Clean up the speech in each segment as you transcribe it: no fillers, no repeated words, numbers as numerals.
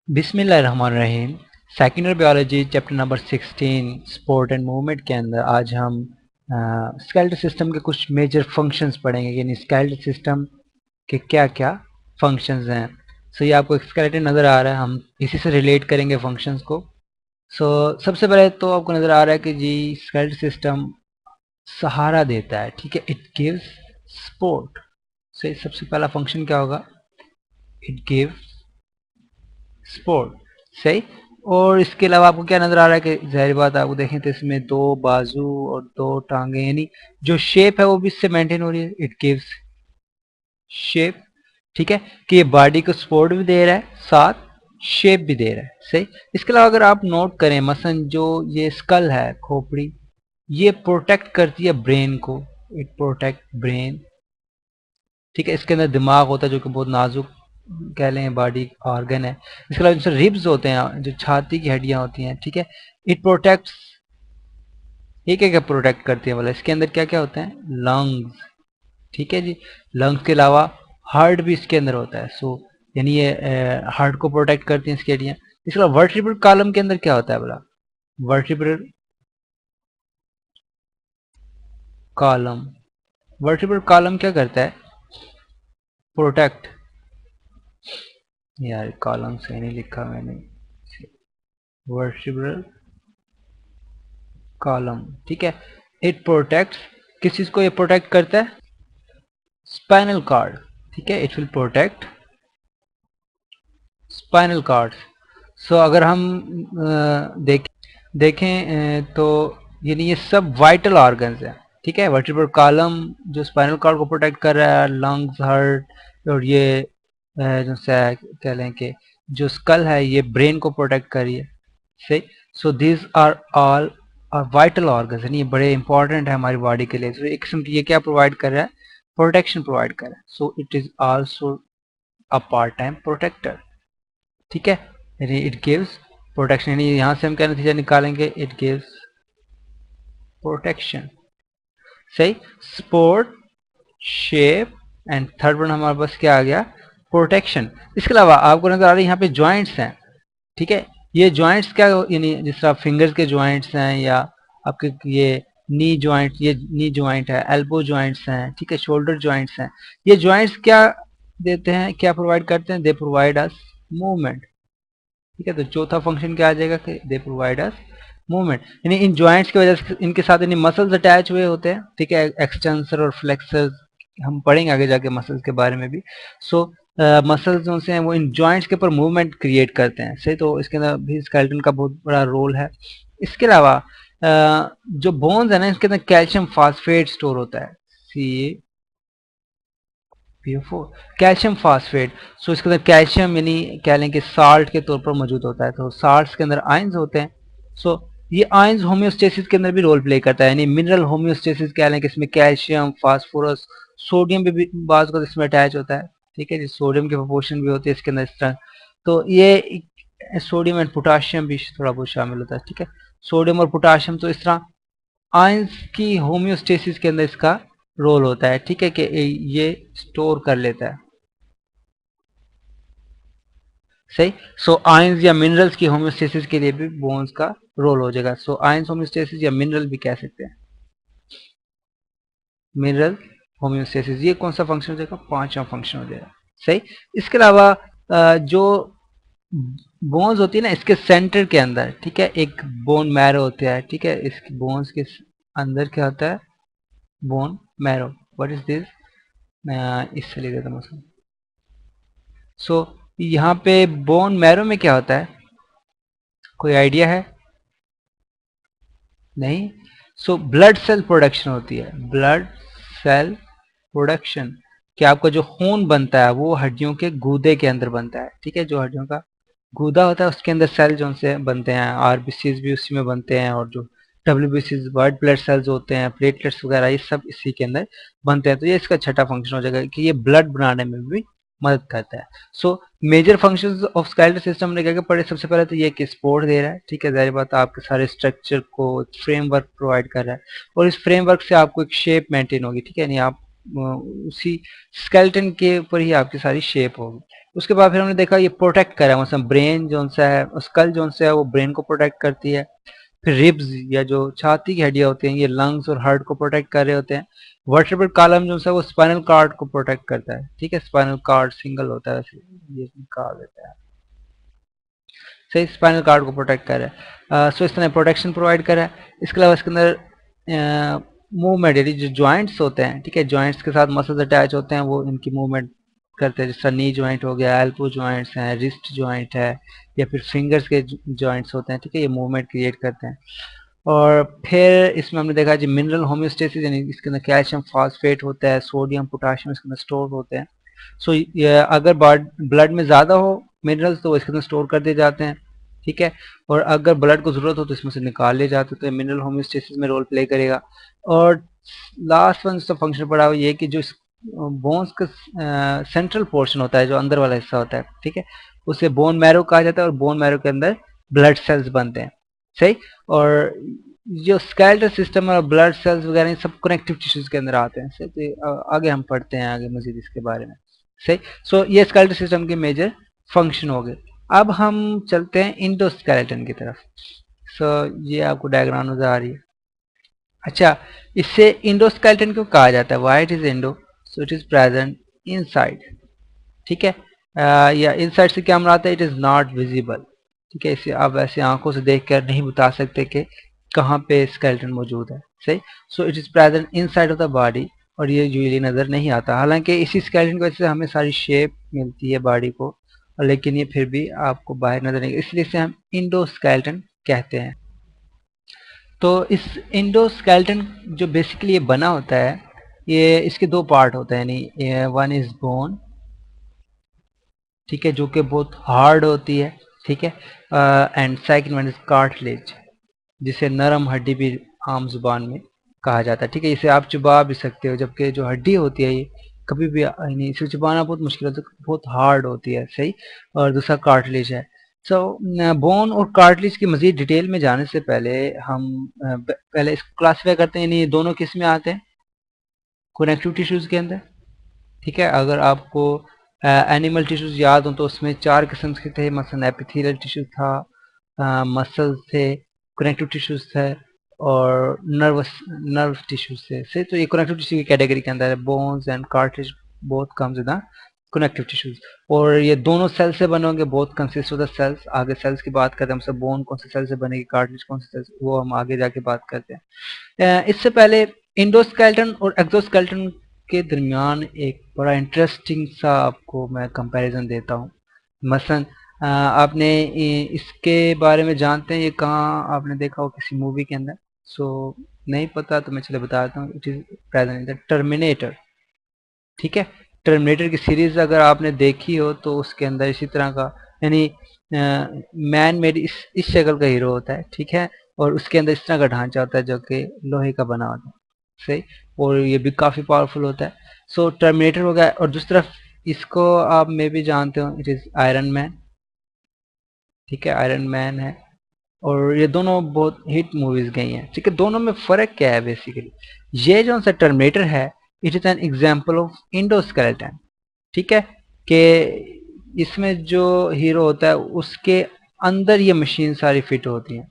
बिस्मिल्लाहिर्रहमानिर्रहीम। Second year biology chapter number 16 sport and movement के अंदर आज हम स्केलेटल सिस्टम के कुछ मेजर फंक्शंस पढ़ेंगे, यानी स्केलेटल सिस्टम के क्या क्या फंक्शंस हैं। सो ये आपको एक स्केलेटन नज़र आ रहा है, हम इसी से रिलेट करेंगे फंक्शंस को। सबसे पहले तो आपको नज़र आ रहा है कि जी स्केलेटल सिस्टम सहारा देता है, ठीक है, इट गिव्स सपोर्ट। सो सबसे पहला फंक्शन क्या होगा, इट गिव्स स्पोर्ट। सही। और इसके अलावा आपको क्या नजर आ रहा है कि जाहिर बात आपको देखें तो इसमें दो बाजू और दो टांगे, यानी जो शेप है वो भी इससे मेंटेन हो रही है, इट गिव्स शेप। ठीक है, कि ये बॉडी को सपोर्ट भी दे रहा है, साथ शेप भी दे रहा है। सही। इसके अलावा अगर आप नोट करें, मसलन जो ये स्कल है, खोपड़ी, ये प्रोटेक्ट करती है ब्रेन को, इट प्रोटेक्ट ब्रेन। ठीक है, इसके अंदर दिमाग होता है जो कि बहुत नाजुक कह लें बॉडी ऑर्गन है। इसके अलावा जैसे रिब्स होते हैं, जो छाती की हड्डियां होती हैं, ठीक है, इट प्रोटेक्ट्स। ये क्या क्या प्रोटेक्ट करती है, बोला इसके अंदर क्या क्या होते हैं, लंग्स। ठीक है जी, लंग्स के अलावा हार्ट भी इसके अंदर होता है। यानी ये हार्ट को प्रोटेक्ट करती हैं इसकी हड्डियां। इसके अलावा वर्टिब्रल कॉलम के अंदर क्या होता है, बोला वर्टिब्रल कॉलम। वर्टिब्रल कॉलम क्या करता है, प्रोटेक्ट। यार कॉलम सही नहीं लिखा मैंने, वर्टिब्रल कॉलम। ठीक है, इट प्रोटेक्ट, किस चीज को ये प्रोटेक्ट करता है, स्पाइनल कॉर्ड। ठीक है, it will protect spinal cord. अगर हम देखें तो यानी ये सब वाइटल ऑर्गन्स हैं। ठीक है, वर्टिब्रल कॉलम जो स्पाइनल कॉर्ड को प्रोटेक्ट कर रहा है, लंग्स, हार्ट, और ये जो कह लें कि जो स्कल है ये ब्रेन को प्रोटेक्ट कर रही है। सही। So this are all vital organs, यानी ये बड़े इंपॉर्टेंट है हमारी बॉडी के लिए। एक किस्म की ये क्या प्रोवाइड कर रहा है, प्रोटेक्शन प्रोवाइड कर रहा है। So it is also a part time protector. ठीक है, यानी इट गिव्स प्रोटेक्शन, यानी यहाँ से हम क्या नतीजा निकालेंगे, इट गिव्स प्रोटेक्शन। सही। Support, shape, and third one हमारे पास क्या आ गया, प्रोटेक्शन। इसके अलावा आपको नजर आ रही है यहाँ पे ज्वाइंट्स हैं। ठीक है, ये ज्वाइंट्स क्या, यानी जिस तरह फिंगर्स के ज्वाइंट्स हैं, या आपके ये नी ज्वाइंट, ये नी ज्वाइंट है, एल्बो ज्वाइंट्स हैं, ठीक है, शोल्डर ज्वाइंट्स हैं। ये ज्वाइंट्स क्या देते हैं, क्या प्रोवाइड करते हैं, दे प्रोवाइड अस मूवमेंट। ठीक है, तो चौथा फंक्शन क्या आ जाएगा कि दे प्रोवाइड अस मूवमेंट, यानी इन जॉइंट्स की वजह से इनके साथ यानी मसल्स अटैच हुए होते हैं। ठीक है, एक्सटेंसर और फ्लेक्सर, हम पढ़ेंगे आगे जाके मसल्स के बारे में भी। मसल्स जो से हैं वो इन जॉइंट्स के ऊपर मूवमेंट क्रिएट करते हैं। सही, तो इसके अंदर भी स्केलेटन का बहुत बड़ा रोल है। इसके अलावा जो बोन्स है ना, इसके अंदर कैल्शियम फास्फेट स्टोर होता है, PO4, कैल्शियम फास्फेट। इसके अंदर कैल्शियम यानी कह लें कि साल्ट के तौर पर मौजूद होता है, तो साल्ट्स के अंदर आयंस होते हैं। ये आयंस होम्योस्टेसिस के अंदर भी रोल प्ले करता है, यानी मिनरल होम्योस्टेसिस कह लें कि इसमें कैल्शियम, फास्फोरस, सोडियम भी बाज को इसमें अटैच होता है। ठीक है जी, सोडियम की प्रोपोर्शन भी होती है इसके अंदर इस तरह। तो ये सोडियम एंड पोटाशियम भी थोड़ा बहुत शामिल होता है। ठीक है, सोडियम और पोटाशियम, तो इस तरह आयंस की होम्योस्टेसिस के अंदर इसका रोल होता है। ठीक है, कि ये स्टोर कर लेता है। सही। आयंस या मिनरल्स की होम्योस्टेसिस के लिए भी बोन्स का रोल हो जाएगा। आयंस होम्योस्टेसिस या मिनरल भी कह सकते हैं, मिनरल होम्योस्टेसिस। ये कौन सा फंक्शन हो जाएगा, पांचवा फंक्शन हो जाएगा। सही। इसके अलावा जो बोन्स होती है ना, इसके सेंटर के अंदर, ठीक है, एक बोन मैरो होता है। ठीक है, इस बोन्स के अंदर क्या होता है, bone marrow. What is this, मैं इससे लिख देता हूँ। यहाँ पे बोन मैरो में क्या होता है, कोई आइडिया है, नहीं। ब्लड सेल प्रोडक्शन होती है, ब्लड सेल प्रोडक्शन। कि आपका जो खून बनता है वो हड्डियों के गूदे के अंदर बनता है। ठीक है, जो हड्डियों का गूदा होता है उसके अंदर सेल जो से बनते हैं, आरबीसीज भी उसी में बनते हैं, और जो डब्ल्यूबीसीज, वाइट ब्लड सेल्स होते हैं, प्लेटलेट्स वगैरह, ये सब इसी के अंदर बनते हैं। तो ये इसका छठा फंक्शन हो जाएगा कि ये ब्लड बनाने में भी मदद करता है। Major functions of skeletal system ने क्या क्या पढ़े, सबसे पहले तो ये कि सपोर्ट दे रहा है। ठीक है, जाहिर बात आपके सारे स्ट्रक्चर को फ्रेमवर्क प्रोवाइड कर रहा है, और इस फ्रेमवर्क से आपको एक शेप मेंटेन होगी। ठीक है, यानी आप उसी स्केलेटन के ऊपर ही आपकी सारी शेप होगी। उसके बाद फिर हमने देखा ये प्रोटेक्ट कर रहा है, मतलब ब्रेन जो सा है, स्कल जो सा है वो ब्रेन को प्रोटेक्ट करती है। फिर रिब्स या जो छाती की हड्डियां होती हैं ये लंग्स और हार्ट को प्रोटेक्ट कर रहे होते हैं। वर्टेब्रल कॉलम जो है वो स्पाइनल कार्ड को प्रोटेक्ट करता है, ठीक है, स्पाइनल कार्ड सिंगल होता है वैसे, ये निकाल देता है, सही, स्पाइनल कार्ड को प्रोटेक्ट कर रहा है। सो इस तरह प्रोटेक्शन प्रोवाइड कर रहा है। इसके अलावा इसके अंदर मूवमेंट, यानी जो जॉइंट्स होते हैं, ठीक है, जॉइंट्स के साथ मसल्स अटैच होते हैं, वो इनकी मूवमेंट करते हैं, जैसा नी जॉइंट हो गया, एल्बो जॉइंट्स हैं, रिस्ट जॉइंट है, या फिर फिंगर्स के जॉइंट्स होते हैं, ठीक है, ये मूवमेंट क्रिएट करते हैं। और फिर इसमें हमने देखा जी मिनरल होम्योस्टेसिस, यानी इसके अंदर कैल्शियम फास्फेट होता है, सोडियम पोटाशियम इसके अंदर स्टोर होते हैं। सो अगर ब्लड में ज़्यादा हो मिनरल्स तो वो इसके अंदर स्टोर कर दिए जाते हैं, ठीक है, और अगर ब्लड को ज़रूरत हो तो इसमें से निकाल लिए जाते हैं, तो मिनरल होम्योस्टेसिस में रोल प्ले करेगा। और लास्ट वन जो फंक्शन पड़ा हुआ ये कि जो बोन्स का सेंट्रल पोर्शन होता है, जो अंदर वाला हिस्सा होता है, ठीक है, उसे बोन मैरो कहा जाता है, और बोन मैरो के अंदर ब्लड सेल्स बनते हैं, सही। और जो स्केलेटल सिस्टम और ब्लड सेल्स वगैरह ये सब कनेक्टिव टिश्यूज के अंदर आते हैं, सही। तो आगे हम पढ़ते हैं आगे मजीद इसके बारे में, सही। सो ये स्केलेटल सिस्टम के मेजर फंक्शन हो गए। अब हम चलते हैं इंडोस्केलेटन की तरफ। सो ये आपको डायग्राम नजर आ रही है। अच्छा, इससे इंडोस्केलेटन क्यों कहा जाता है, why it is Indo, so it is present inside, ठीक है। या इनसाइड से क्या मराता है, इट इज नॉट विजिबल, ठीक है, इसे आप ऐसे आंखों से देख कर नहीं बता सकते कि कहाँ पे स्केलेटन मौजूद है, सही। सो it is present inside of the body, और ये यूजली नजर नहीं आता, हालांकि इसी स्केलेटन की वजह से हमें सारी शेप मिलती है बॉडी को, लेकिन ये फिर भी आपको बाहर नजर नहीं, इसलिए इसे हम इंडोस्केलेटन कहते हैं। तो इस इंडोस्केलेटन जो बेसिकली ये बना होता है, ये इसके दो पार्ट होते हैं, यानी वन इज बोन, ठीक है, जो कि बहुत हार्ड होती है, ठीक है, and second one is cartilage, जिसे नरम हड्डी भी आम जुबान में कहा जाता है, ठीक है, इसे आप चबा भी सकते हो, जबकि जो हड्डी होती है ये कभी भी नहीं, इसे चबाना बहुत मुश्किल होता है, बहुत हार्ड होती है, सही। और दूसरा कार्टिलेज है। सो बोन और कार्टिलेज की मजीद डिटेल में जाने से पहले हम पहले इसको क्लासीफाई करते हैं, यानी ये दोनों किस में आते हैं, कनेक्टिव टिश्यूज के अंदर, ठीक है। अगर आपको एनिमल टिश्यूज याद हो तो उसमें चार किस्म के थे, मसलन एपिथेलियल टिश्यूज था, मसल्स थे, कनेक्टिव टिश्यूज थे, और नर्व टिश्यूज थे, सही। तो ये कनेक्टिव टिश्यू की कैटेगरी के अंदर है, bones and cartilage both comes in the connective tissues. और ये दोनों सेल से बने होंगे, both consist of the cells. आगे सेल्स की बात करते हैं हमसे, बोन कौन से सेल से बनेगी, कार्टिलेज कौन से सेल, वो हम आगे जाके बात करते हैं। इससे पहले इंडोस्केलेटन और एक्सोस्केलेटन के दरमियान एक बड़ा इंटरेस्टिंग सा आपको मैं कंपैरिजन देता हूँ। मसलन आपने इसके बारे में जानते हैं, ये कहाँ आपने देखा हो किसी मूवी के अंदर, सो नहीं पता तो मैं चले बता देता हूँ, it is present in the terminator, ठीक है। टर्मिनेटर की सीरीज अगर आपने देखी हो तो उसके अंदर इसी तरह का, यानी मैन मेड इस शक्ल का हीरो होता है, ठीक है, और उसके अंदर इस तरह का ढांचा होता है जो कि लोहे का बना होता है, सही, और ये भी काफी पावरफुल होता है। सो टर्मिनेटर हो गया, और दूसरी तरफ इसको आप मे भी जानते हो, इट इज आयरन मैन, ठीक है, आयरन मैन है। और ये दोनों बहुत हिट मूवीज गई हैं, ठीक है। दोनों में फर्क क्या है बेसिकली, ये जो सा टर्मिनेटर है it is an example of endoskeleton, ठीक है, कि इसमें जो हीरो होता है उसके अंदर ये मशीन सारी फिट होती हैं,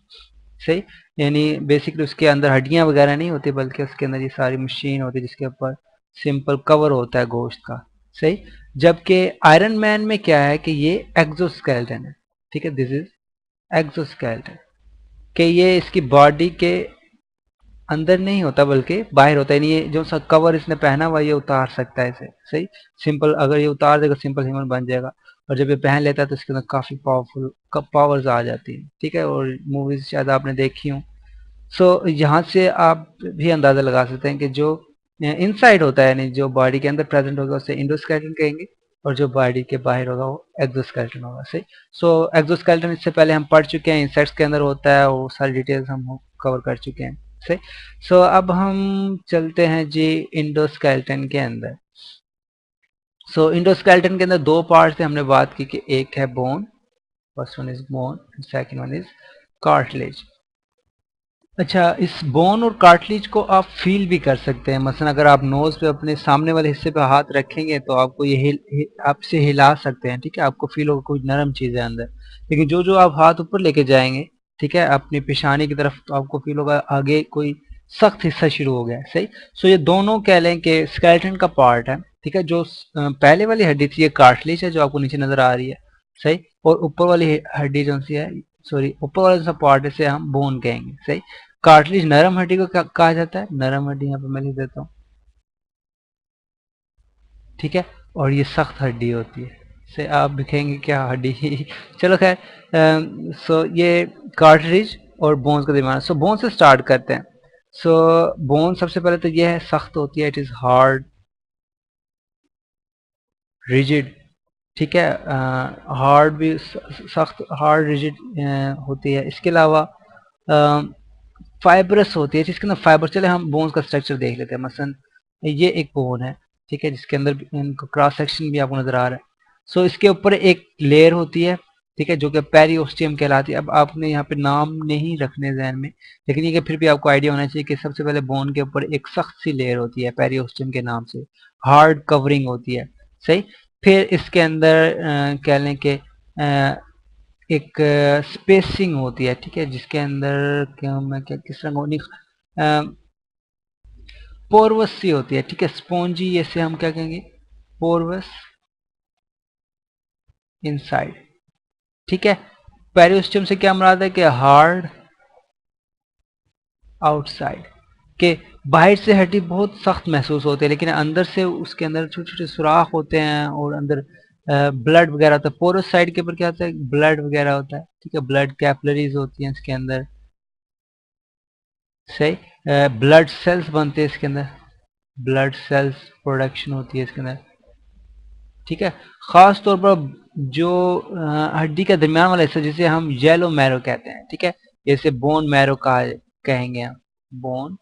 सही, यानी बेसिकली उसके अंदर हड्डियां वगैरह नहीं होती, बल्कि उसके अंदर ये सारी मशीन होती है जिसके ऊपर सिंपल कवर होता है गोश्त का, सही। जबकि आयरन मैन में क्या है कि ये एक्सोस्केलेटन है, ठीक है, दिस इज एक्सोस्केलेटन, कि ये इसकी बॉडी के अंदर नहीं होता बल्कि बाहर होता है, यानी ये जो सा कवर इसने पहना हुआ ये उतार सकता है इसे, सही, सिंपल अगर ये उतार देगा सिंपल ह्यूमन बन जाएगा, और जब ये पहन लेता है तो इसके अंदर काफी पावरफुल पावर्स आ जाती है, ठीक है, और मूवीज शायद आपने देखी हूँ। सो यहाँ से आप भी अंदाजा लगा सकते हैं कि जो इनसाइड होता है, यानी जो बॉडी के अंदर प्रेजेंट होगा उसे इंडोस्केलेटन कहेंगे, और जो बॉडी के बाहर होगा वो एक्सोस्केलेटन होगा, सही। सो एक्सोस्केलेटन इससे पहले हम पढ़ चुके हैं, इंसेक्ट्स के अंदर होता है, वो सारी डिटेल्स हम कवर कर चुके हैं, सही। सो अब हम चलते हैं जी इंडोस्केलेटन के अंदर। सो इंडोस्केलेटन के अंदर दो पार्ट से हमने बात की कि एक है bone, first one is bone, second one is cartilage. अच्छा, इस बोन और कार्टिलेज को आप फील भी कर सकते हैं। मसलन अगर आप नोज पे अपने सामने वाले हिस्से पे हाथ रखेंगे तो आपको ये आपसे हिला सकते हैं, ठीक है, आपको फील होगा कोई नरम चीज है अंदर। लेकिन जो जो आप हाथ ऊपर लेके जाएंगे, ठीक है, अपनी पेशानी की तरफ, तो आपको फील होगा आगे कोई सख्त हिस्सा शुरू हो गया है। सही। सो ये दोनों कह लें कि स्केलेटन का पार्ट है, ठीक है। जो पहले वाली हड्डी थी ये कार्टिलेज है जो आपको नीचे नजर आ रही है। सही। और ऊपर वाली हड्डी जो सी है, सॉरी, ऊपर वाला जो पार्ट है इसे हम बोन कहेंगे। सही। कार्टिलेज नरम हड्डी को क्या कहा जाता है? नरम हड्डी, यहाँ पे मैं लिख देता हूँ, ठीक है। और ये सख्त हड्डी होती है। से आप दिखेंगे क्या हड्डी चलो खैर, सो ये कार्टिलेज और बोन्स का दरमियान। सो बोन से स्टार्ट करते हैं। सो बोन सबसे पहले तो ये है, सख्त होती है, इट इज हार्ड, रिजिड, ठीक है। हार्ड भी, सख्त, हार्ड, रिजिड होती है। इसके अलावा फाइब्रस होती है जिसके अंदर फाइबर। चले हम बोन्स का स्ट्रक्चर देख लेते हैं। मसलन ये एक बोन है, ठीक है, जिसके अंदर इनको क्रॉस सेक्शन भी आपको नजर आ रहा है। सो इसके ऊपर एक लेयर होती है, ठीक है, जो कि पेरियोस्टियम कहलाती है। अब आपने यहाँ पे नाम नहीं रखने जहन में, लेकिन ये कि फिर भी आपको आइडिया होना चाहिए कि सबसे पहले बोन के ऊपर एक सख्त सी लेयर होती है पेरियोस्टियम के नाम से, हार्ड कवरिंग होती है। सही। फिर इसके अंदर कह लें कि एक स्पेसिंग होती है, ठीक है, जिसके अंदर क्या मैं क्या किस तरह होनी, पोरवस सी होती है, ठीक है, स्पॉन्जी, ऐसे हम क्या कहेंगे, पोरवस इनसाइड, ठीक है। पेरियोस्टियम से क्या मुराद है कि हार्ड आउटसाइड, के बाहर से हड्डी बहुत सख्त महसूस होती है लेकिन अंदर से उसके अंदर छोटे छोटे सुराख होते हैं और अंदर ब्लड वगैरह होता है। पोरस साइड के ऊपर क्या होता है, ब्लड वगैरह होता है, ठीक है, ब्लड कैपलरीज होती हैं इसके अंदर। सही। ब्लड सेल्स बनते हैं इसके अंदर, ब्लड सेल्स प्रोडक्शन होती है इसके अंदर, ठीक है। खास तौर पर जो हड्डी का दरमियान वाला हिस्सा जिसे हम येलो मैरो कहते हैं, ठीक है, जैसे बोन मैरो कहा कहेंगे हम, बोन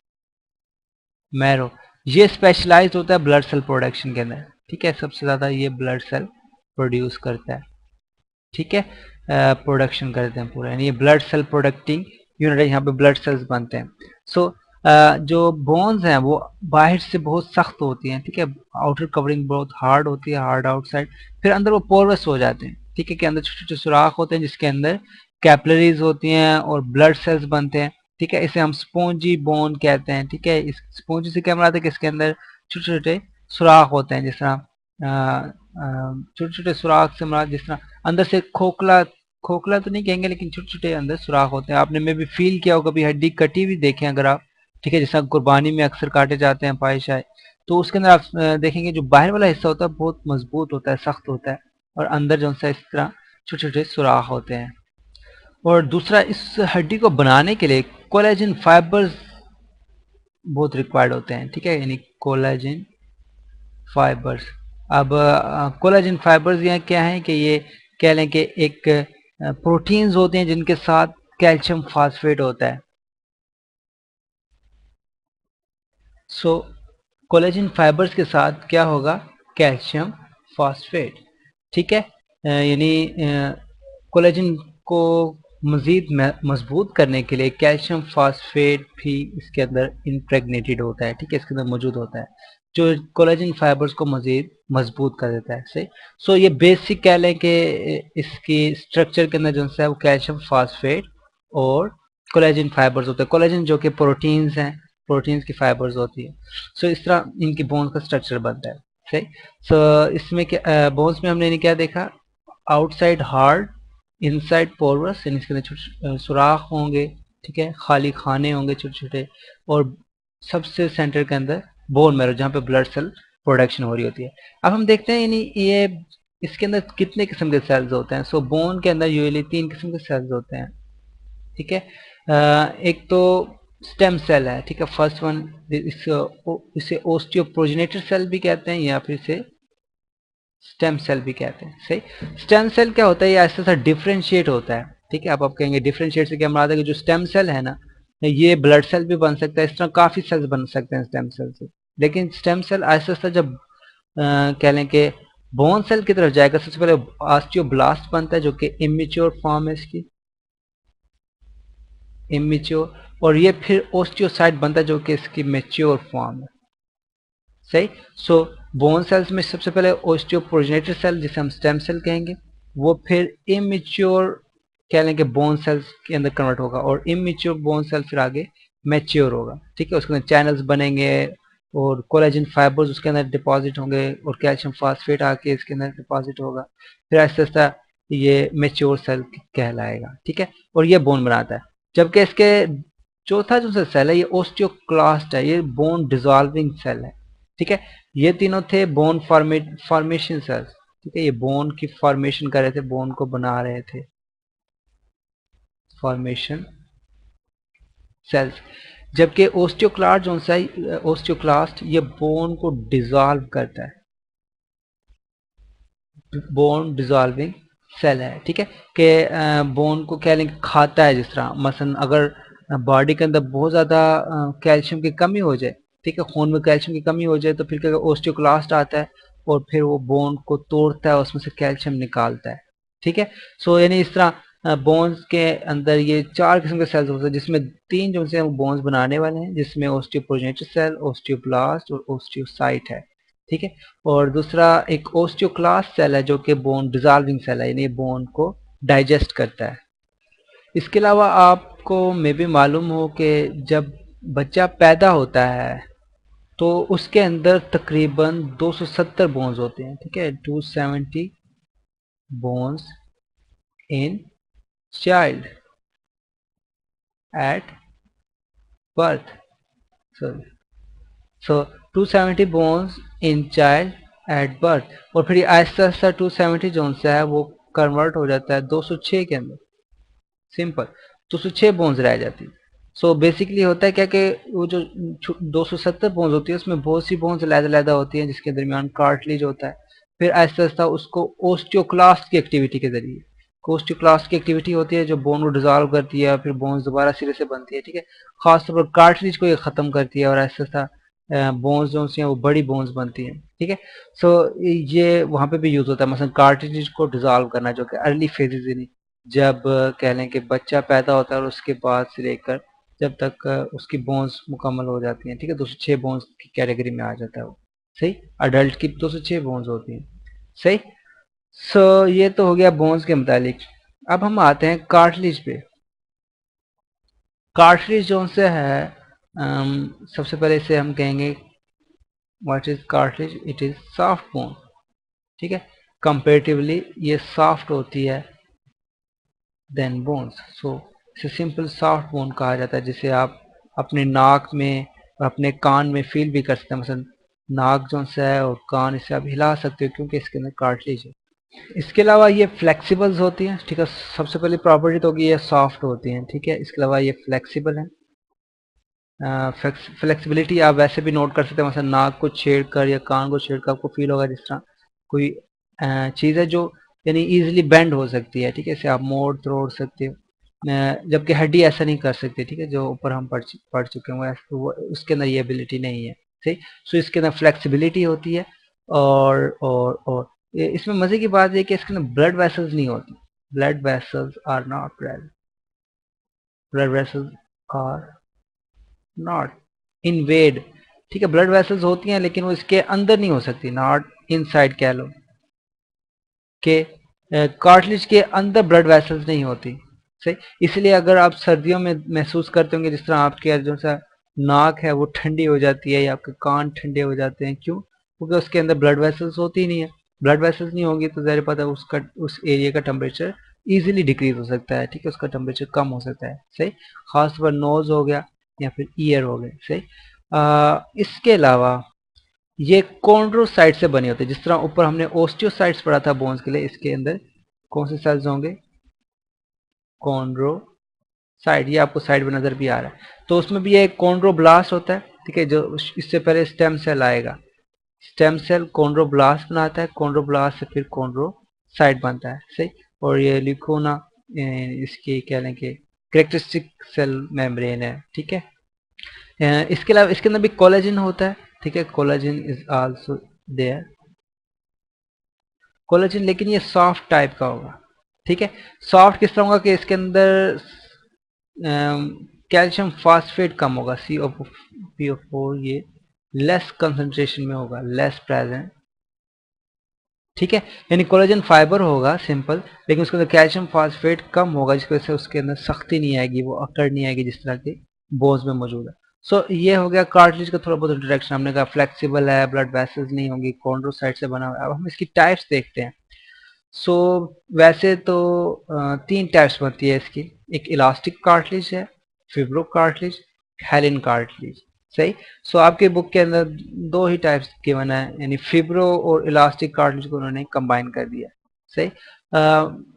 मैरो, ये स्पेशलाइज्ड होता है ब्लड सेल प्रोडक्शन के अंदर, ठीक है, सबसे ज्यादा ये ब्लड सेल प्रोड्यूस करता है, ठीक है, प्रोडक्शन करते हैं पूरा, यानी ये ब्लड सेल प्रोडक्टिंग यूनिट है, यहाँ पे ब्लड सेल्स बनते हैं। सो जो बोन्स हैं वो बाहर से बहुत सख्त होती हैं, ठीक है, आउटर कवरिंग बहुत हार्ड होती है, हार्ड आउटसाइड, फिर अंदर वो पोरस हो जाते हैं, ठीक है, के अंदर छोटे छोटे सुराख होते हैं जिसके अंदर कैपिलरीज होती हैं और ब्लड सेल्स बनते हैं, ठीक है, इसे हम स्पोंजी बोन कहते हैं, ठीक है। इस स्पोंजी से क्या मतलब है कि इसके अंदर छोटे छोटे सुराख होते हैं, जिस तरह छोटे छोटे सुराख से मतलब जिस तरह अंदर से खोखला, खोखला तो नहीं कहेंगे लेकिन छोटे छोटे अंदर सुराख होते हैं। आपने में भी फील किया हो कभी हड्डी कटी हुई देखें अगर आप, ठीक है, जैसा कुर्बानी में अक्सर काटे जाते हैं पाए शायद, तो उसके अंदर आप देखेंगे जो बाहर वाला हिस्सा होता है बहुत मजबूत होता है, सख्त होता है, और अंदर जो सा इस तरह छोटे छोटे सुराख होते हैं। और दूसरा, इस हड्डी को बनाने के लिए कोलेजन फाइबर्स बहुत रिक्वायर्ड होते हैं, ठीक है, यानी कोलेजन फाइबर्स। अब कोलेजन फाइबर्स यहाँ क्या है कि ये कह लें कि एक प्रोटीन्स होते हैं जिनके साथ कैल्शियम फास्फेट होता है। सो कोलेजन फाइबर्स के साथ क्या होगा, कैल्शियम फास्फेट, ठीक है। यानी कोलेजन को मजीद मजबूत करने के लिए कैल्शियम फास्फेट भी इसके अंदर इम्प्रेगनेटेड होता है, ठीक है, इसके अंदर मौजूद होता है जो कोलेजन फाइबर्स को मजीद मजबूत कर देता है। सही। सो ये बेसिक कह लें कि इसकी स्ट्रक्चर के अंदर जो है वो कैल्शियम फास्फेट और कोलेजन फाइबर्स होते हैं। कोलेजन जो कि प्रोटीन्स हैं, प्रोटीन्स की फाइबर्स होती है। सो इस तरह इनकी बोन्स का स्ट्रक्चर बनता है। सही। सो इसमें क्या बोन्स में हमने क्या देखा, आउटसाइड हार्ड, इनसाइड पोरस, यानी इसके अंदर छोटे सुराख होंगे, ठीक है, खाली खाने होंगे छोटे छोटे, और सबसे सेंटर के अंदर बोन मैरो जहाँ पे ब्लड सेल प्रोडक्शन हो रही होती है। अब हम देखते हैं यानी ये इसके अंदर कितने किस्म के सेल्स होते हैं। सो बोन के अंदर यूजुअली 3 किस्म के सेल्स होते हैं, ठीक है। एक तो स्टेम सेल है, ठीक है, फर्स्ट वन, इसे ओस्टियोप्रोजेनेटर सेल भी कहते हैं या फिर इसे स्टेम सेल भी कहते हैं। सही। स्टेम सेल क्या होता है, ये ऐसा सा डिफ्रेंशिएट होता है, ठीक है। आप कहेंगे डिफ्रेंशिएट से क्या मुराद है कि जो स्टेम सेल है ना, ये ब्लड सेल भी बन सकता है, इस तरह काफी सेल्स बन सकते हैं स्टेम सेल से। लेकिन स्टेम सेल ऐसा ऐसा जब कह लें कि बोन सेल की तरफ जाएगा, सबसे पहले ऑस्टियोब्लास्ट बनता है जो कि इमेच्योर फॉर्म है इसकी, इमेच्योर, और ये फिर ओस्टियोसाइट बनता है जो कि इसकी मेच्योर फॉर्म है। सही। सो बोन सेल्स में सबसे पहले ओस्टियोप्रोजेनेटर सेल जिसे हम स्टेम सेल कहेंगे, वो फिर इमेच्योर कह लेंगे बोन सेल्स के अंदर कन्वर्ट होगा, और इमेच्योर बोन सेल फिर आगे मैच्योर होगा। ठीक है, उसके अंदर चैनल्स बनेंगे और कोलेजन फाइबर्स उसके अंदर डिपॉजिट होंगे और कैल्शियम फास्फेट आके इसके अंदर डिपॉजिट होगा, फिर आहिस्ता आहिस्ता ये मेच्योर सेल कहलाएगा। ठीक है, और ये बोन बनाता है। जबकि इसके चौथा जो सेल है ये ओस्टियोक्लास्ट है, ये बोन डिजॉल्विंग सेल है। ठीक है, ये तीनों थे बोन फॉर्मेशन सेल्स। ठीक है, ये बोन की फॉर्मेशन कर रहे थे, बोन को बना रहे थे, फॉर्मेशन सेल्स। जबकि ओस्टियोक्लास्ट जो है, ओस्टियोक्लास्ट ये बोन को डिजॉल्व करता है, बोन डिजॉल्विंग सेल है। ठीक है, कि बोन को क्या लेंगे, खाता है। जिस तरह मसलन अगर बॉडी के अंदर बहुत ज़्यादा कैल्शियम की कमी हो जाए, ठीक है, खून में कैल्शियम की कमी हो जाए, तो फिर क्या ओस्टियोक्लास्ट आता है और फिर वो बोन को तोड़ता है, उसमें से कैल्शियम निकालता है। ठीक है, सो यानी इस तरह बोन्स के अंदर ये चार किस्म के सेल्स होते हैं, जिसमें तीन जो से बोन्स बनाने वाले हैं, जिसमें ओस्टियोप्रोजेनेटर सेल, ओस्टियोब्लास्ट और ओस्टियोसाइट है। ठीक है, और दूसरा एक ओस्टियोक्लास्ट सेल है जो कि बोन डिजॉल्विंग सेल है, यानी बोन को डाइजेस्ट करता है। इसके अलावा आपको मे भी मालूम हो कि जब बच्चा पैदा होता है तो उसके अंदर तकरीबन 270 बोन्स होते हैं। ठीक है, 270 bones in child at birth. Sorry, so 270 bones in child at birth, और फिर आहिस्ता आहिस्ता 270 जो है वो कन्वर्ट हो जाता है 206 के अंदर। सिंपल, 206 बोन्स रह जाती है। सो बेसिकली होता है क्या कि वो जो 270 बोन्स होती है उसमें बहुत सी बोन्स लैदा होती हैं जिसके दरमियान कार्टिलेज होता है। फिर आहिस्ता आहिस्ता उसको ओस्टियोक्लास्ट की एक्टिविटी के जरिए, ओस्टियोक्लास्ट की एक्टिविटी होती है जो बोन को डिजॉल्व करती है, फिर बोन्स दोबारा सिरे से बनती है। ठीक है, खासतौर पर कार्टिलेज को ये खत्म करती है और आहिस्ता आहिस्ता बोन्स जो हैं वो बड़ी बोन्स बनती हैं। ठीक है, सो ये वहाँ पे भी यूज होता है, मसलन कार्टिलेज को डिजॉल्व करना, जो कि अर्ली फेजेज यानी जब कह लें कि बच्चा पैदा होता है और उसके बाद से लेकर जब तक उसकी बोन्स मुकम्मल हो जाती हैं। ठीक है, 206 बोन्स की कैटेगरी में आ जाता है वो। सही, अडल्ट की 206 बोन्स होती हैं। सही। सो ये तो हो गया बोन्स के मुतालिक। अब हम आते हैं कार्टिलेज पे। कार्टिलेज जो से है, सबसे पहले इसे हम कहेंगे what is cartilage, it is soft bone. ठीक है, कंपेरेटिवली ये सॉफ्ट होती है देन बोन्स। सो इसे सिंपल सॉफ्ट बोन कहा जाता है, जिसे आप अपने नाक में और अपने कान में फील भी कर सकते हैं। मसलन नाक जो है और कान इसे आप हिला सकते हो क्योंकि इसके अंदर कार्टिलेज है। इसके अलावा ये फ्लेक्सिबल्स होती हैं। ठीक है, सबसे पहली प्रॉपर्टी तो होगी ये सॉफ्ट होती हैं। ठीक है, इसके अलावा ये फ्लेक्सिबल हैं। फ्लेक्सिबिलिटी आप वैसे भी नोट कर सकते हैं, मतलब नाक को छेड़कर या कान को छेड़कर आपको फील होगा जिस तरह कोई चीज़ है जो यानी इजीली बेंड हो सकती है। ठीक है, इसे आप मोड़ तोड़ सकते हो, जबकि हड्डी ऐसा नहीं कर सकती। ठीक है, जो ऊपर हम पढ़ चुके हैं वो उसके अंदर ये एबिलिटी नहीं है। सही, सो इसके अंदर फ्लेक्सिबिलिटी होती है। और इसमें मजे की बात है कि इसके अंदर ब्लड वेसल्स नहीं होती, blood vessels are not present, blood vessels are not invade. ठीक है, ब्लड वेसल्स होती हैं लेकिन वो इसके अंदर नहीं हो सकती, नॉट इनसाइड कह लो, कि कार्टिलेज के अंदर ब्लड वेसल्स नहीं होती। सही, इसलिए अगर आप सर्दियों में महसूस करते होंगे जिस तरह आपके जो सा नाक है वो ठंडी हो जाती है या आपके कान ठंडे हो जाते हैं, क्यों? क्योंकि उसके अंदर ब्लड वेसल्स होती ही नहीं है। ब्लड वेसल्स नहीं होंगी तो ज़ाहिर पता है उसका उस एरिया का टेम्परेचर इजीली डिक्रीज हो सकता है। ठीक है, उसका टेम्परेचर कम हो सकता है। सही, खास तौर पर नोज हो गया या फिर ईयर हो गए। सही, इसके अलावा ये कॉन्ड्रोसाइट से बने होते हैं। जिस तरह ऊपर हमने ओस्टियोसाइट्स पढ़ा था बोन्स के लिए, इसके अंदर कौन से सेल्स होंगे, कॉन्ड्रोसाइट। ये आपको साइड में नजर भी आ रहा है, तो उसमें भी एक कॉन्ड्रोब्लास्ट होता है। ठीक है, जो इससे पहले स्टेम सेल आएगा, स्टेम सेल कॉन्ड्रोब्लास्ट बनाता है, कॉन्ड्रोब्लास्ट से फिर कॉन्ड्रोसाइट बनता है। सही, और ये लिखो ना, इसकी कह लें कि कैरेक्टरिस्टिक सेल मेम्ब्रेन है। ठीक है, इसके अलावा इसके अंदर भी कोलेजन होता है। ठीक है, collagen is also there, collagen, लेकिन ये सॉफ्ट टाइप का होगा। ठीक है, सॉफ्ट किस तरह होगा कि इसके अंदर कैल्शियम फास्फेट कम होगा, COPO4 ये लेस कंसंट्रेशन में होगा, लेस प्रेजेंट, ठीक है। यानी कोलेजन फाइबर होगा सिंपल, लेकिन उसके अंदर कैल्शियम फास्फेट कम होगा, जिसकी वजह से उसके अंदर सख्ती नहीं आएगी, वो अकड़ नहीं आएगी जिस तरह के बोन्स में मौजूद है। सो ये हो गया कार्टिलेज का थोड़ा बहुत इंट्रोडक्शन। हमने कहा फ्लेक्सिबल है, ब्लड वेसल्स नहीं होंगी, कॉन्ड्रोसाइट से बना हुआ है। अब हम इसकी टाइप्स देखते हैं। सो वैसे तो तीन टाइप्स बनती है इसकी, एक इलास्टिक कार्टिलेज है, फिब्रो कार्टिलेज, हेलिन कार्टिलेज, सही। सो आपके बुक के अंदर दो ही टाइप्स गिवन है, यानी फिब्रो और इलास्टिक कार्टिलेज को उन्होंने कंबाइन कर दिया, सही।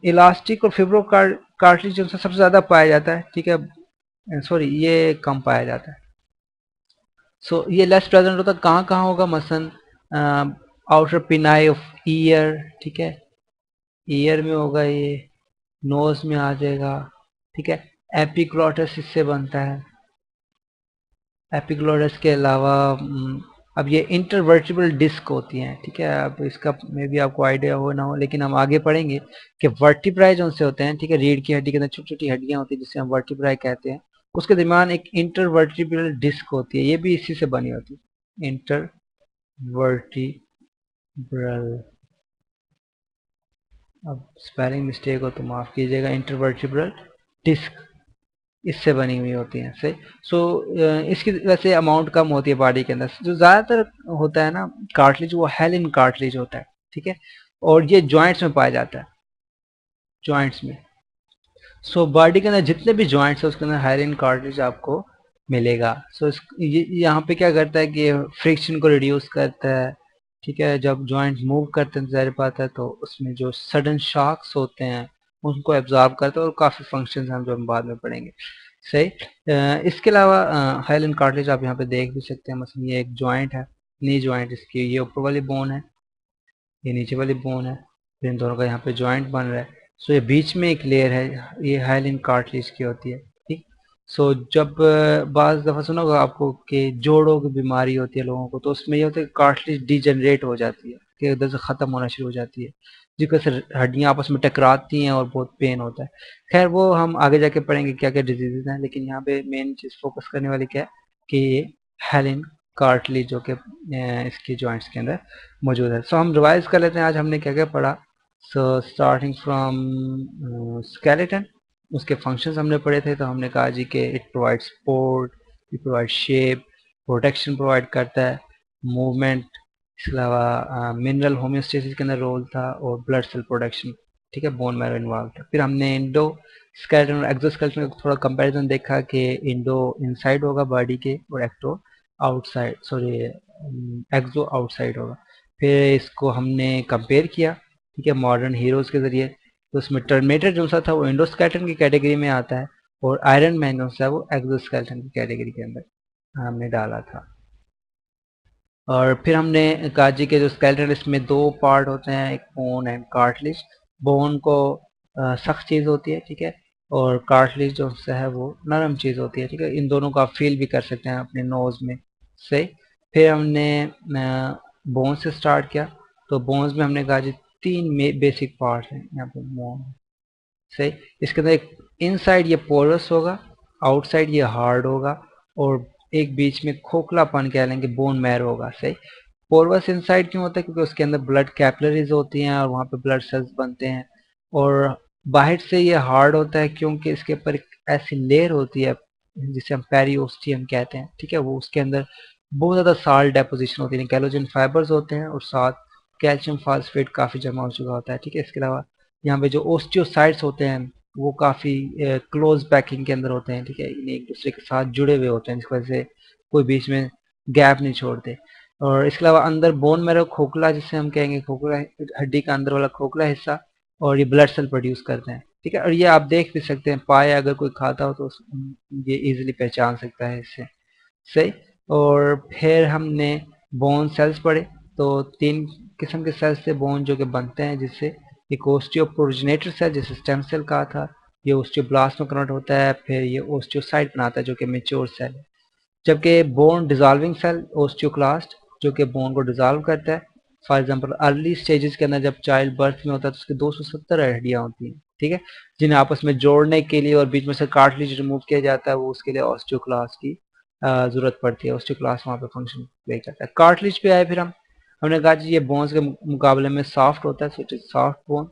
इलास्टिक और फिब्रो कार्टिलेज जो सबसे ज्यादा पाया जाता है, ठीक है, सॉरी ये कम पाया जाता है। सो ये लेस प्रेजेंट होता है, कहाँ कहाँ होगा, मसलन आउटर पिनाई ऑफ ईयर, ठीक है, ईयर में होगा ये, नोज में आ जाएगा, ठीक है। एपिग्लॉटिस इससे बनता है। एपिग्लॉटिस के अलावा अब ये इंटरवर्टिब्रल डिस्क होती हैं, ठीक है। अब इसका मे भी आपको आइडिया हो ना हो, लेकिन हम आगे पढ़ेंगे कि वर्टिब्राई जो से होते हैं, ठीक है, रीढ़ की हड्डी के अंदर छोटी छोटी हड्डियां होती है जिसे हम वर्टिब्राई कहते हैं, उसके दरमियान एक इंटरवर्टिब्रल डिस्क होती है, ये भी इसी से बनी होती है, इंटरवर्टिब्रल। अब स्पेलिंग मिस्टेक हो तो माफ कीजिएगा, इंटरवर्टिब्रल डिस्क इससे बनी हुई होती हैं, सही। सो इसकी वैसे अमाउंट कम होती है बॉडी के अंदर, जो ज्यादातर होता है ना कार्टिलेज, वो हेलिन कार्टिलेज होता है, ठीक है, और ये जॉइंट्स में पाया जाता है, जॉइंट्स में। सो बॉडी के अंदर जितने भी जॉइंट्स है उसके अंदर हेलिन कार्टिलेज आपको मिलेगा। सो ये यहाँ पे क्या करता है कि फ्रिक्शन को रिड्यूस करता है, ठीक है। जब जॉइंट्स मूव करते हैं जाहिर बात है, तो उसमें जो सडन शॉक्स होते हैं उनको एब्जॉर्ब करता है, और काफी फंक्शंस हैं जो हम बाद में पढ़ेंगे, सही। इसके अलावा हाइलन कार्टिलेज आप यहाँ पे देख भी सकते हैं, मसलन ये एक जॉइंट है, नी जॉइंट इसकी, ये ऊपर वाली बोन है, ये नीचे वाली बोन है, फिर इन दोनों का यहाँ पे जॉइंट बन रहा है। सो ये बीच में एक लेयर है, ये हाइलिन कार्टिलेज की होती है, ठीक। सो जब बाज दफा सुना होगा आपको कि जोड़ों की बीमारी होती है लोगों को, तो उसमें ये होता है कि कार्टिलेज डिजेनरेट हो जाती है, कि उधर से खत्म होना शुरू हो जाती है, जिसकी वजह से हड्डियां आपस में टकराती हैं और बहुत पेन होता है। खैर वो हम आगे जाके पढ़ेंगे क्या क्या डिजीजेज हैं, लेकिन यहाँ पे मेन चीज फोकस करने वाली क्या है कि ये हेलिन कार्टिलेज जो कि इसकी जॉइंट्स के अंदर मौजूद है। सो हम रिवाइज कर लेते हैं आज हमने क्या क्या पढ़ा। सो स्टार्टिंग फ्रॉम स्केलेटन, उसके फंक्शंस हमने पढ़े थे, तो हमने कहा जी कि it provide support, it provide shape, protection provide करता है, मूवमेंट, इसके अलावा मिनरल होम्योस्टेसिस के अंदर रोल था, और ब्लड सेल प्रोडक्शन, ठीक है, बोन मैरो इन्वॉल्व था। फिर हमने इंडो स्केलेटन और एक्सोस्केलेटन का थोड़ा कंपैरिजन देखा कि इंडो इनसाइड होगा बॉडी के, और एक्टो आउटसाइड, सॉरी एक्सो आउटसाइड होगा। फिर इसको हमने कंपेयर किया, ठीक है, मॉडर्न हीरोज के जरिए। तो उसमें टर्मिनेटर जो सा था वो इंडोस्केलेटन की कैटेगरी में आता है, और आयरन मैन जो सा वो एक्सोस्केलेटन की कैटेगरी के अंदर हमने डाला था। और फिर हमने कहा जी के जो स्केलेटन, इसमें दो पार्ट होते हैं, एक बोन एंड कार्टिलेज। बोन को सख्त चीज होती है, ठीक है, और कार्टिलेज जो है वो नरम चीज होती है, ठीक है। इन दोनों को आप फील भी कर सकते हैं अपने नोज में, सही। फिर हमने बोन से स्टार्ट किया, तो बोन्स में हमने कहा जी तीन बेसिक पार्ट्स हैं यहाँ पे बोन, सही। इसके अंदर एक इनसाइड ये पोरस होगा, आउटसाइड ये हार्ड होगा, और एक बीच में खोखलापन कह लेंगे बोन मैरो होगा, सही। पोरस इनसाइड क्यों होता है, क्योंकि उसके अंदर ब्लड कैपिलरीज होती हैं और वहाँ पे ब्लड सेल्स बनते हैं। और बाहर से ये हार्ड होता है क्योंकि इसके ऊपर एक ऐसी लेयर होती है जिसे हम पेरिओस्टियम कहते हैं, ठीक है, वो उसके अंदर बहुत ज़्यादा साल्ट डेपोजिशन होती है, कैलोजन फाइबर्स होते हैं, और साथ कैल्शियम फास्फेट काफ़ी जमा हो चुका होता है, ठीक है। इसके अलावा यहाँ पे जो ओस्टियोसाइट्स होते हैं वो काफ़ी क्लोज पैकिंग के अंदर होते हैं, ठीक है, इन्हें एक दूसरे के साथ जुड़े हुए होते हैं, जिस वजह से कोई बीच में गैप नहीं छोड़ते। और इसके अलावा अंदर बोन मैरो खोखला, जिसे हम कहेंगे खोखला, हड्डी का अंदर वाला खोखला हिस्सा, और ये ब्लड सेल प्रोड्यूस करते हैं, ठीक है। और ये आप देख भी सकते हैं, पाए अगर कोई खाता हो तो ये इजीली पहचान सकता है इससे, सही। और फिर हमने बोन सेल्स पढ़े, तो तीन किस्म के सेल्स से बोन जो कि बनते हैं, जिससे एक ओस्टियोप्रोजेनेटर सेल जिसे स्टेम सेल कहा था, ये ओस्टियोब्लास्ट में कन्वर्ट होता है, फिर ये ओस्टियोसाइट बनाता है जो कि मेच्योर सेल है। जबकि बोन डिजॉल्विंग सेल ओस्टियोक्लास्ट जो कि बोन को डिजॉल्व करता है। फॉर एग्जांपल अर्ली स्टेजेस के अंदर जब चाइल्ड बर्थ में होता है तो उसकी 270 हड्डियां होती हैं, ठीक है, जिन्हें आपस में जोड़ने के लिए और बीच में से कार्टिलेज रिमूव किया जाता है, वो उसके लिए ऑस्टियोक्लास्ट की जरूरत पड़ती है। ऑस्टियोक्लास्ट वहाँ पे फंक्शन प्ले करता है। कार्टिलेज पे आए फिर हमने कहा जी ये बोन्स के मुकाबले में सॉफ्ट होता है, so it is soft bone.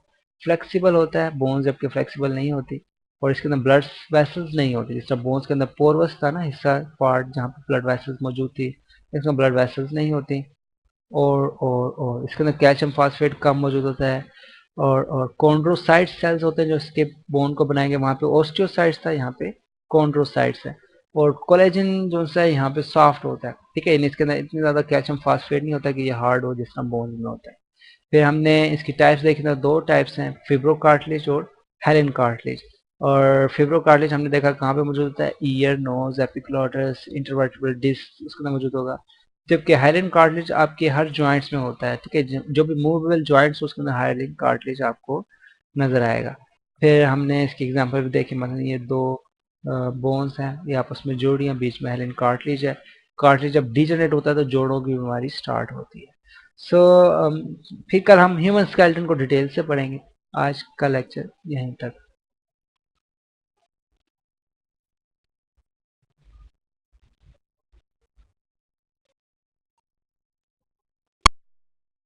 Flexible होता है, बोन जबकि फ्लेक्सिबल नहीं होती, और इसके अंदर ब्लड वेसल्स नहीं होती। जिस तरह बोन्स के अंदर पोरस था ना हिस्सा, पार्ट जहाँ पे ब्लड वेसल्स मौजूद थी, इसमें ब्लड वेसल्स नहीं होती। और इसके अंदर कैल्शियम फास्फेट कम मौजूद होता है। और कॉन्ड्रोसाइट सेल्स होते हैं जो इसके बोन को बनाएंगे। वहाँ पे ओस्टियोसाइट्स था, यहाँ पे कॉन्ड्रोसाइट्स है। और कोलेजन जो है यहाँ पे सॉफ्ट होता है, ठीक है, इसके अंदर इतनी ज़्यादा कैल्शियम फास्फेट नहीं होता कि ये हार्ड हो जिस तरह बोन में होता है। फिर हमने इसकी टाइप्स देखी था, दो टाइप्स हैं, फिब्रो कार्टिलेज और हेलन कार्टिलेज। और फिब्रो कार्टिलेज हमने देखा कहाँ पे मौजूद होता है, ear, nose, epiglottis, intervertebral disc उसके अंदर मौजूद होगा। जबकि हाइलिन कार्टिलेज आपके हर जॉइंट्स में होता है, ठीक है, जो भी मूवेबल जॉइंट्स उसके अंदर हाइलिन कार्टिलेज आपको नजर आएगा। फिर हमने इसकी एग्जांपल भी देखी, मतलब ये दो बोन्स हैं, ये आपस में जोड़ी हैं, बीच में हाइलिन कार्टिलेज है। कार्टिलेज जब डिजनरेट होता है तो जोड़ों की बीमारी स्टार्ट होती है। सो फिर कल हम ह्यूमन स्केलेटन को डिटेल से पढ़ेंगे। आज का लेक्चर यहीं तक।